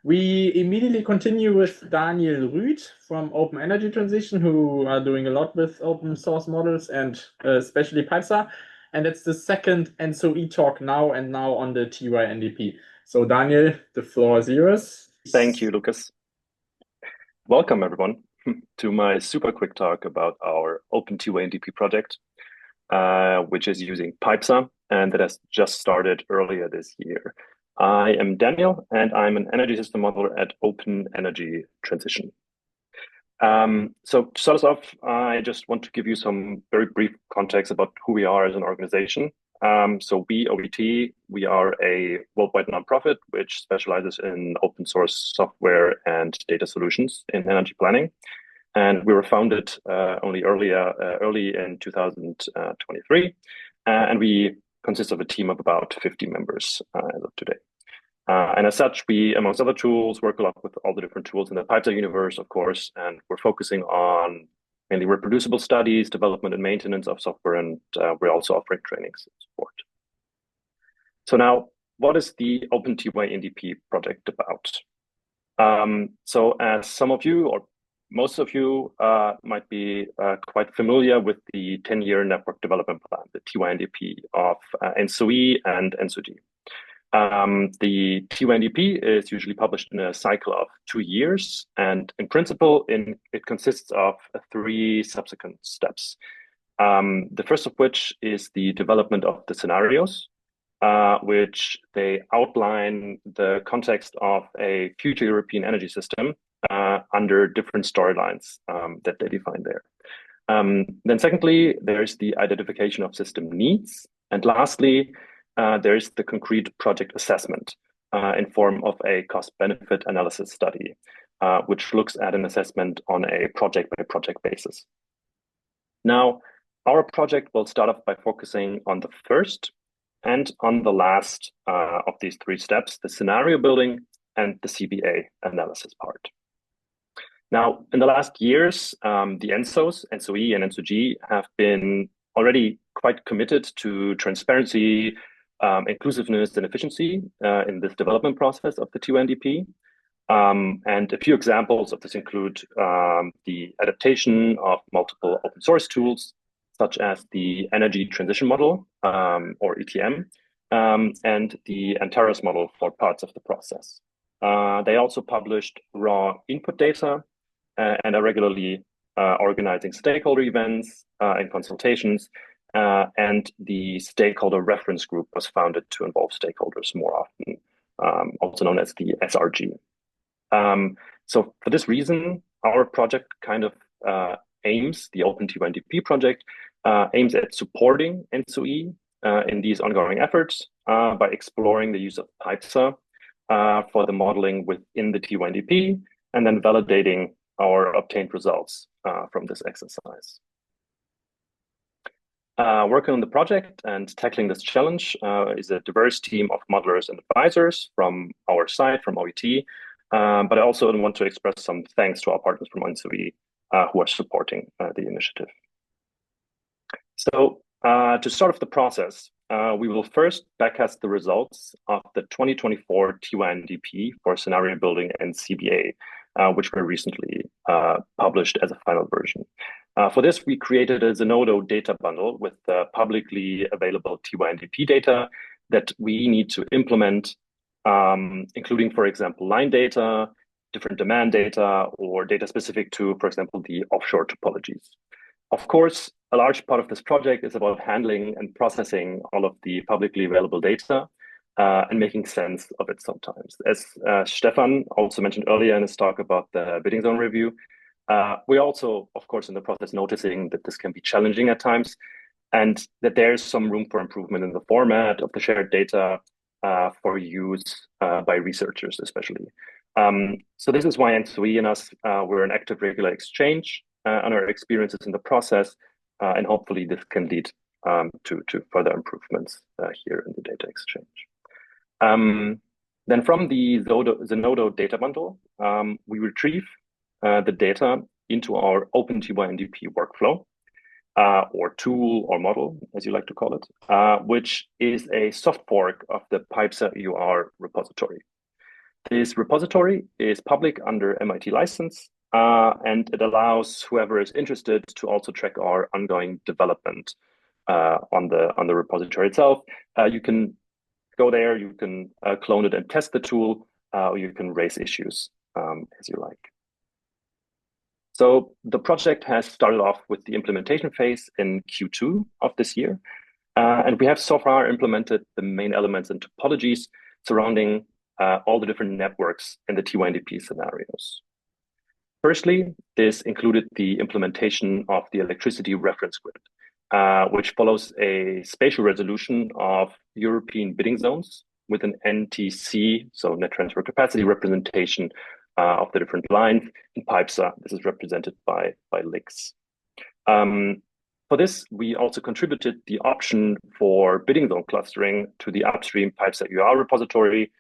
We immediately continue with Daniel Rüdt from Open Energy Transition, who are doing a lot with open source models and especially PyPSA. And it's the second ENTSO-E talk now and now on the TYNDP. So Daniel, the floor is yours. Thank you, Lucas. Welcome, everyone, to my super quick talk about our Open TYNDP project, which is using PyPSA and that has just started earlier this year. I am Daniel, and I'm an energy system modeler at Open Energy Transition. So to start us off, I just want to give you some very brief context about who we are as an organization. So we, OET, we are a worldwide nonprofit which specializes in open source software and data solutions in energy planning. And we were founded early in 2023. And we consist of a team of about 50 members as of today. And as such, we, amongst other tools, work a lot with all the different tools in the PyPSA universe, of course, and we're focusing on mainly reproducible studies, development and maintenance of software, and we're also offering trainings and support. So now, what is the Open TYNDP project about? So as some of you, or most of you, might be quite familiar with the 10-year network development plan, the TYNDP of ENTSO-E and ENTSO-G. The TYNDP is usually published in a cycle of 2 years, and in principle, it consists of 3 subsequent steps. The first of which is the development of the scenarios, which they outline the context of a future European energy system under different storylines that they define there. Then secondly, there's the identification of system needs, and lastly, there's the concrete project assessment in form of a cost-benefit analysis study, which looks at an assessment on a project-by-project basis. Now, our project will start off by focusing on the first and on the last of these 3 steps, the scenario building and the CBA analysis part. Now, in the last years, the ENTSOs, ENTSO-E and ENTSO-G, have been already quite committed to transparency, inclusiveness and efficiency in this development process of the TYNDP. And a few examples of this include the adaptation of multiple open source tools, such as the Energy Transition Model, or ETM, and the Antares model for parts of the process. They also published raw input data and are regularly organizing stakeholder events and consultations. And the stakeholder reference group was founded to involve stakeholders more often, also known as the SRG. So for this reason, our project kind of the Open TYNDP project aims at supporting ENTSO-E in these ongoing efforts by exploring the use of PyPSA for the modeling within the TYNDP and then validating our obtained results from this exercise. Working on the project and tackling this challenge is a diverse team of modelers and advisors from our side, from OET, but I also want to express some thanks to our partners from ENTSO-E who are supporting the initiative. So to start off the process, we will first backcast the results of the 2024 TYNDP for scenario building and CBA, which were recently published as a final version. For this, we created a Zenodo data bundle with publicly available TYNDP data that we need to implement, including, for example, line data, different demand data, or data specific to, for example, the offshore topologies. Of course, a large part of this project is about handling and processing all of the publicly available data and making sense of it sometimes. As Stefan also mentioned earlier in his talk about the bidding zone review, we also, of course, in the process noticing that this can be challenging at times and that there's some room for improvement in the format of the shared data for use by researchers, especially. So this is why ENTSO-E and us, we're in active regular exchange on our experiences in the process, and hopefully this can lead to further improvements here in the data exchange. Then from the Zenodo data bundle, we retrieve the data into our Open TYNDP workflow, or tool or model, as you like to call it, which is a soft fork of the PyPSA-Eur repository. This repository is public under MIT license, and it allows whoever is interested to also track our ongoing development on the repository itself. You can go there, you can clone it and test the tool, or you can raise issues as you like. So the project has started off with the implementation phase in Q2 of this year. And we have so far implemented the main elements and topologies surrounding all the different networks in the TYNDP scenarios. Firstly, this included the implementation of the electricity reference grid, which follows a spatial resolution of European bidding zones with an NTC, so net transfer capacity representation of the different lines. In PyPSA, this is represented by links. For this, we also contributed the option for bidding zone clustering to the upstream PyPSA-Eur repository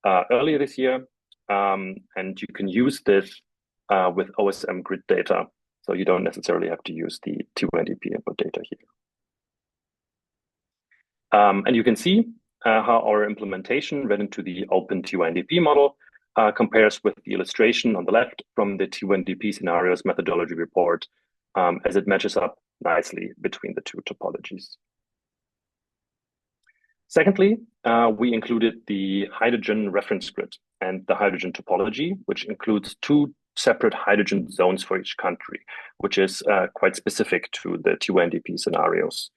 earlier this year. And you can use this with OSM grid data. So you don't necessarily have to use the TYNDP input data here. And you can see how our implementation read into the Open TYNDP model compares with the illustration on the left from the TYNDP scenarios methodology report, as it matches up nicely between the two topologies. Secondly, we included the hydrogen reference grid and the hydrogen topology, which includes two separate hydrogen zones for each country, which is quite specific to the TYNDP scenarios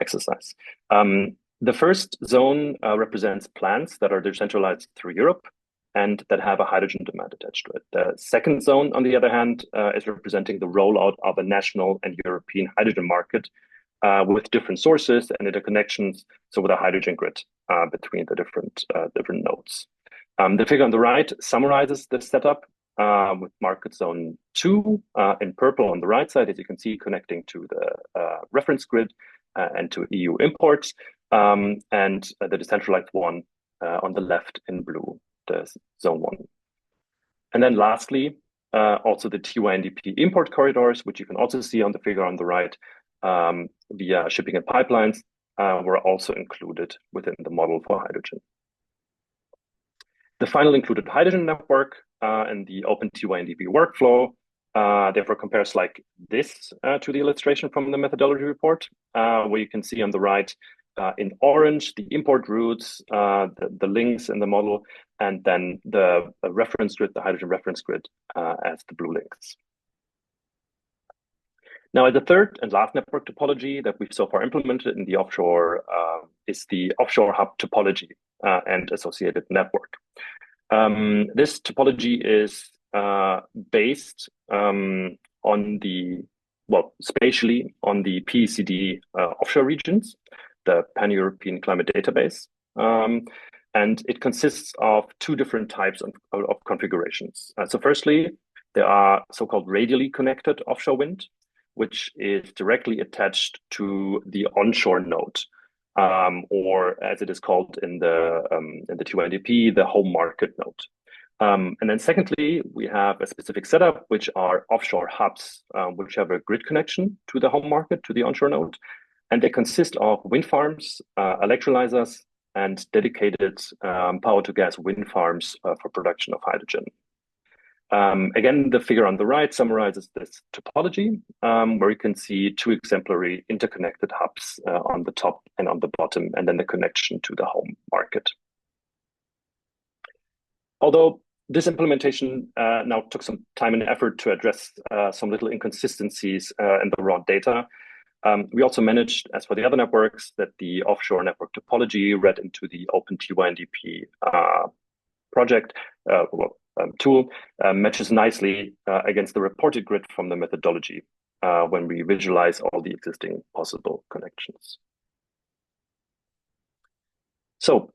exercise. The first zone represents plants that are decentralized through Europe and that have a hydrogen demand attached to it. The second zone, on the other hand, is representing the rollout of a national and European hydrogen market with different sources and interconnections, so with a hydrogen grid between the different nodes. The figure on the right summarizes the setup with market zone 2 in purple on the right side, as you can see, connecting to the reference grid and to EU imports, and the decentralized one on the left in blue, the zone 1. And then lastly, also the TYNDP import corridors, which you can also see on the figure on the right, via shipping and pipelines, were also included within the model for hydrogen. The final included hydrogen network and the Open TYNDP workflow therefore compares like this to the illustration from the methodology report, where you can see on the right in orange the import routes, the links in the model, and then the reference grid, the hydrogen reference grid, as the blue links. Now, the third and last network topology that we've so far implemented in the offshore is the offshore hub topology and associated network. This topology is based on the, well, spatially on the PECD offshore regions, the Pan-European Climate Database. And it consists of two different types of configurations. So firstly, there are so-called radially connected offshore wind, which is directly attached to the onshore node, or as it is called in the TYNDP, the home market node. And then secondly, we have a specific setup, which are offshore hubs, which have a grid connection to the home market, to the onshore node. And they consist of wind farms, electrolyzers, and dedicated power-to-gas wind farms for production of hydrogen. Again, the figure on the right summarizes this topology, where you can see two exemplary interconnected hubs on the top and on the bottom, and then the connection to the home market. Although this implementation now took some time and effort to address some little inconsistencies in the raw data, we also managed, as for the other networks, that the offshore network topology read into the Open TYNDP project tool matches nicely against the reported grid from the methodology when we visualize all the existing possible connections. So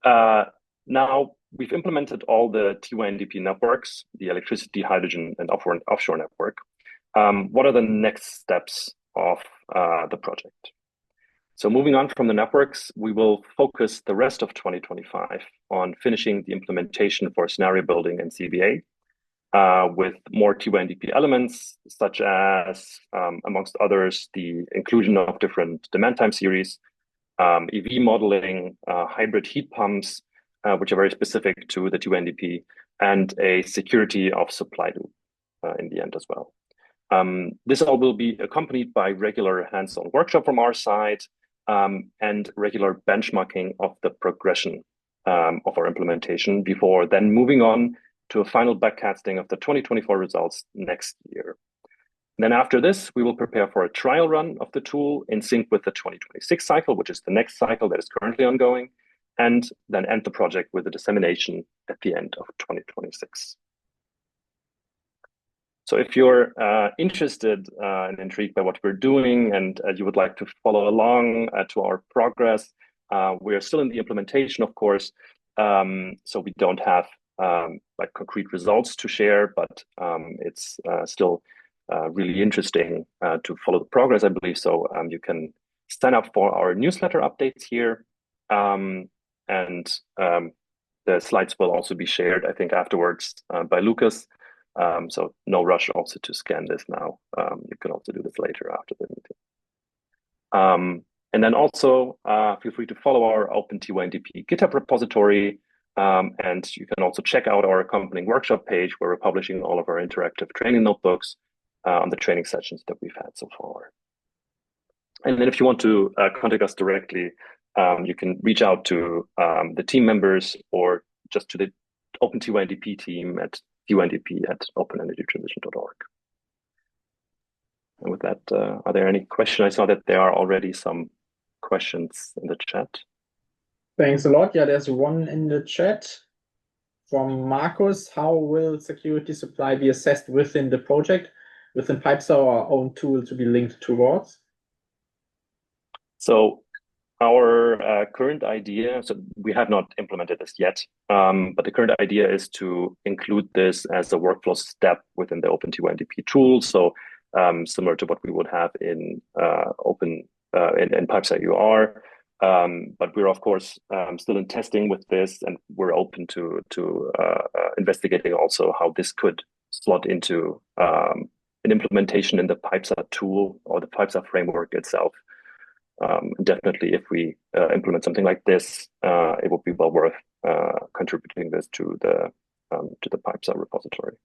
now we've implemented all the TYNDP networks, the electricity, hydrogen, and offshore network. What are the next steps of the project? So moving on from the networks, we will focus the rest of 2025 on finishing the implementation for scenario building and CBA with more TYNDP elements, such as, amongst others, the inclusion of different demand time series, EV modeling, hybrid heat pumps, which are very specific to the TYNDP, and a security of supply loop in the end as well. This all will be accompanied by regular hands-on workshop from our side and regular benchmarking of the progression of our implementation before then moving on to a final backcasting of the 2024 results next year. And then after this, we will prepare for a trial run of the tool in sync with the 2026 cycle, which is the next cycle that is currently ongoing, and then end the project with a dissemination at the end of 2026. So if you're interested and intrigued by what we're doing and you would like to follow along to our progress, we are still in the implementation, of course, so we don't have like concrete results to share, but it's still really interesting to follow the progress, I believe. So you can sign up for our newsletter updates here, and the slides will also be shared, I think, afterwards by Lucas. So no rush also to scan this now. You can also do this later after the meeting. And then also feel free to follow our Open TYNDP GitHub repository. And you can also check out our accompanying workshop page where we're publishing all of our interactive training notebooks on the training sessions that we've had so far. And then if you want to contact us directly, you can reach out to the team members or just to the Open TYNDP team at tyndp@openenergytransition.org. And with that, are there any questions? I saw that there are already some questions in the chat. Thanks a lot. Yeah, there's one in the chat from Marcus. How will security supply be assessed within the project, within PyPSA or our own tool to be linked towards? So our current idea, so we have not implemented this yet, but the current idea is to include this as a workflow step within the Open TYNDP tool. So similar to what we would have in PyPSA-Eur. But we're of course still in testing with this, and we're open to investigating also how this could slot into an implementation in the PyPSA tool or the PyPSA framework itself. Definitely, if we implement something like this, it would be well worth contributing this to the PyPSA repository.